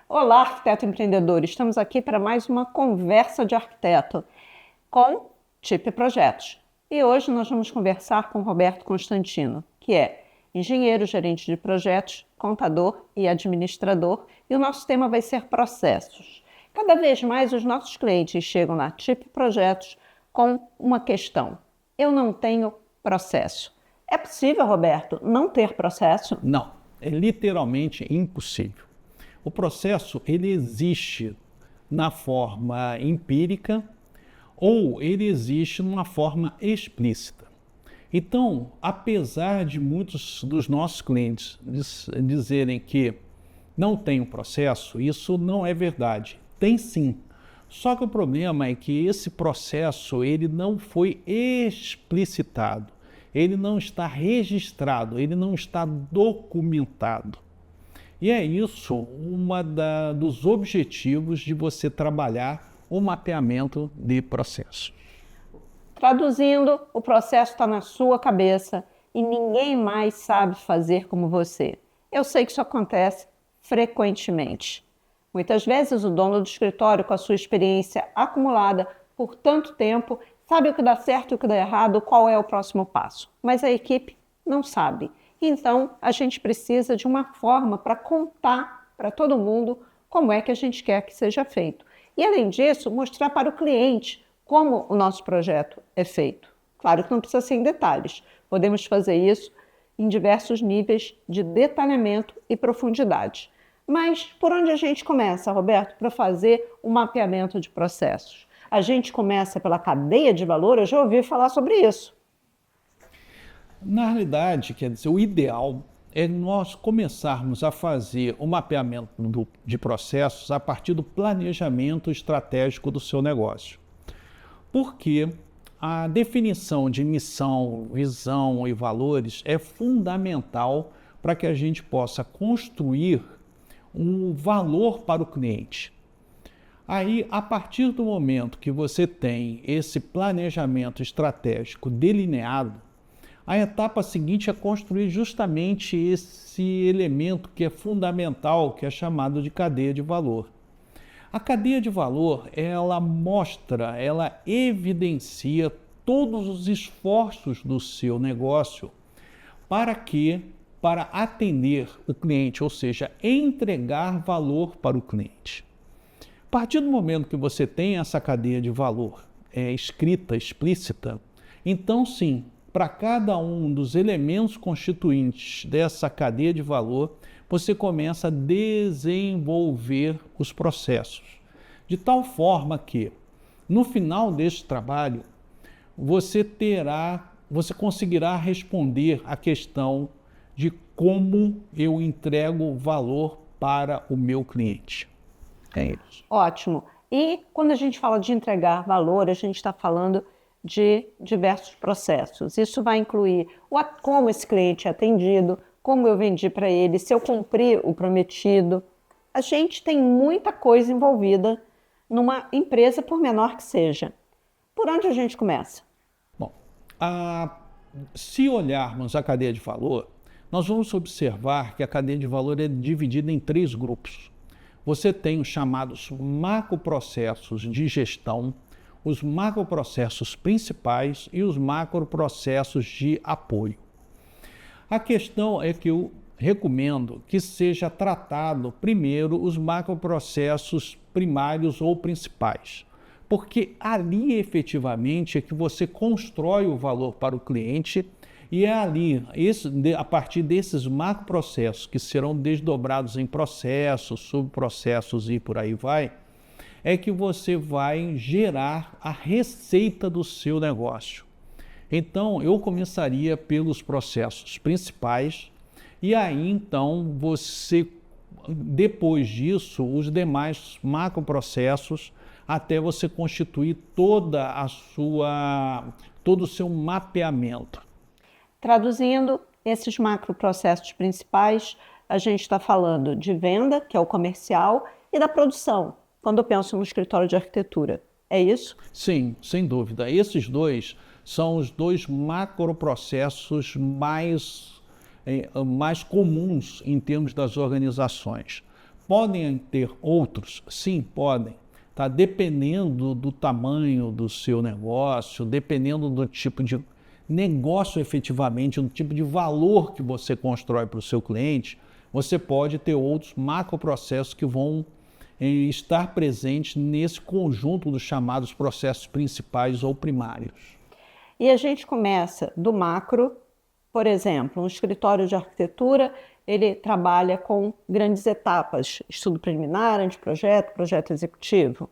Olá, arquiteto empreendedor. Estamos aqui para mais uma conversa de arquiteto com TIP Projetos. E hoje nós vamos conversar com Roberto Constantino, que é engenheiro, gerente de projetos, contador e administrador. E o nosso tema vai ser processos. Cada vez mais os nossos clientes chegam na TIP Projetos com uma questão: eu não tenho processo. É possível, Roberto, não ter processo? Não, é literalmente impossível. O processo ele existe na forma empírica ou ele existe numa forma explícita. Então, apesar de muitos dos nossos clientes dizerem que não tem um processo, isso não é verdade. Tem sim. Só que o problema é que esse processo ele não foi explicitado, ele não está registrado, ele não está documentado. E é isso dos objetivos de você trabalhar o mapeamento de processos. Traduzindo, o processo está na sua cabeça e ninguém mais sabe fazer como você. Eu sei que isso acontece frequentemente. Muitas vezes o dono do escritório, com a sua experiência acumulada por tanto tempo, sabe o que dá certo e o que dá errado, qual é o próximo passo. Mas a equipe não sabe. Então, a gente precisa de uma forma para contar para todo mundo como é que a gente quer que seja feito. E, além disso, mostrar para o cliente como o nosso projeto é feito. Claro que não precisa ser em detalhes. Podemos fazer isso em diversos níveis de detalhamento e profundidade. Mas por onde a gente começa, Roberto, para fazer o mapeamento de processos? A gente começa pela cadeia de valor? Eu já ouvi falar sobre isso. Na realidade, quer dizer, o ideal é nós começarmos a fazer o mapeamento de processos a partir do planejamento estratégico do seu negócio. Porque a definição de missão, visão e valores é fundamental para que a gente possa construir um valor para o cliente. Aí, a partir do momento que você tem esse planejamento estratégico delineado, a etapa seguinte é construir justamente esse elemento que é fundamental, que é chamado de cadeia de valor. A cadeia de valor, ela mostra, ela evidencia todos os esforços do seu negócio para atender o cliente, ou seja, entregar valor para o cliente. A partir do momento que você tem essa cadeia de valor escrita, explícita, então sim, para cada um dos elementos constituintes dessa cadeia de valor, você começa a desenvolver os processos. De tal forma que, no final deste trabalho, você conseguirá responder à questão de como eu entrego valor para o meu cliente. É isso. Ótimo. E quando a gente fala de entregar valor, a gente está falando de diversos processos. Isso vai incluir como esse cliente é atendido, como eu vendi para ele, se eu cumpri o prometido. A gente tem muita coisa envolvida numa empresa, por menor que seja. Por onde a gente começa? Bom, se olharmos a cadeia de valor, nós vamos observar que a cadeia de valor é dividida em 3 grupos. Você tem os chamados macroprocessos de gestão, os macroprocessos principais e os macroprocessos de apoio. A questão é que eu recomendo que seja tratado primeiro os macroprocessos primários ou principais, porque ali efetivamente é que você constrói o valor para o cliente e é ali, a partir desses macroprocessos que serão desdobrados em processos, subprocessos e por aí vai, é que você vai gerar a receita do seu negócio. Então, eu começaria pelos processos principais e aí, então, depois disso, os demais macroprocessos, até você constituir todo o seu mapeamento. Traduzindo, esses macroprocessos principais, a gente está falando de venda, que é o comercial, e da produção, quando eu penso no escritório de arquitetura. É isso? Sim, sem dúvida. Esses dois são os 2 macroprocessos mais comuns em termos das organizações. Podem ter outros? Sim, podem. Tá? Dependendo do tamanho do seu negócio, dependendo do tipo de negócio efetivamente, do tipo de valor que você constrói para o seu cliente, você pode ter outros macroprocessos que vão estar presentes nesse conjunto dos chamados processos principais ou primários. E a gente começa do macro, por exemplo, um escritório de arquitetura, ele trabalha com grandes etapas, estudo preliminar, anteprojeto, projeto executivo.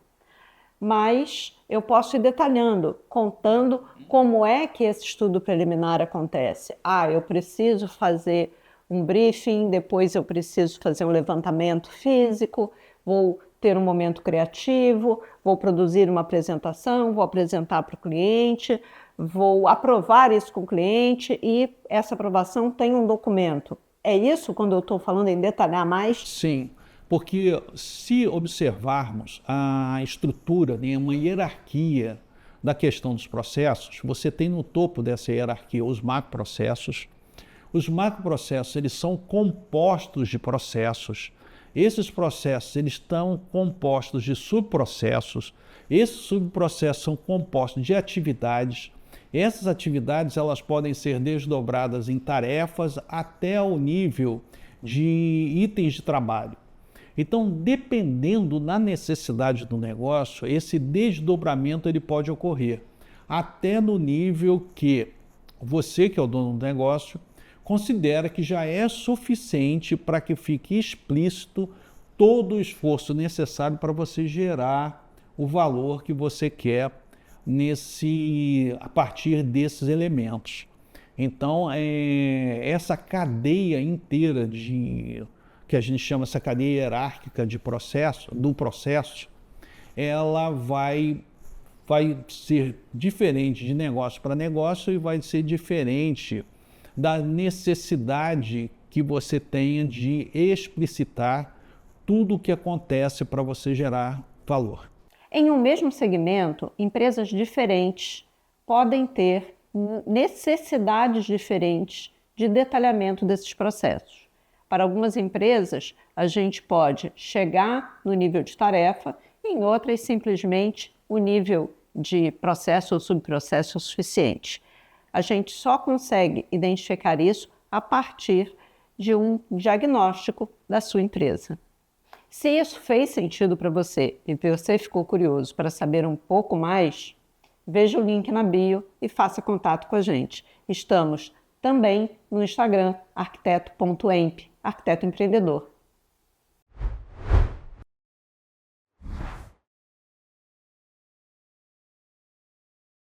Mas eu posso ir detalhando, contando como é que esse estudo preliminar acontece. Eu preciso fazer um briefing, depois eu preciso fazer um levantamento físico, vou ter um momento criativo, vou produzir uma apresentação, vou apresentar para o cliente, vou aprovar isso com o cliente e essa aprovação tem um documento. É isso quando eu estou falando em detalhar mais? Sim, porque se observarmos a estrutura, né, uma hierarquia da questão dos processos, você tem no topo dessa hierarquia os macroprocessos. Os macroprocessos, eles são compostos de processos. Esses processos, eles estão compostos de subprocessos. Esses subprocessos são compostos de atividades. Essas atividades, elas podem ser desdobradas em tarefas até o nível de itens de trabalho. Então, dependendo da necessidade do negócio, esse desdobramento ele pode ocorrer até no nível que você, que é o dono do negócio, considera que já é suficiente para que fique explícito todo o esforço necessário para você gerar o valor que você quer a partir desses elementos. Então, essa cadeia inteira que a gente chama essa cadeia hierárquica de processo, ela vai ser diferente de negócio para negócio e vai ser diferente da necessidade que você tenha de explicitar tudo o que acontece para você gerar valor. Em um mesmo segmento, empresas diferentes podem ter necessidades diferentes de detalhamento desses processos. Para algumas empresas, a gente pode chegar no nível de tarefa, e em outras, simplesmente, o nível de processo ou subprocesso é o suficiente. A gente só consegue identificar isso a partir de um diagnóstico da sua empresa. Se isso fez sentido para você e você ficou curioso para saber um pouco mais, veja o link na bio e faça contato com a gente. Estamos também no Instagram, arquiteto.emp, arquiteto empreendedor.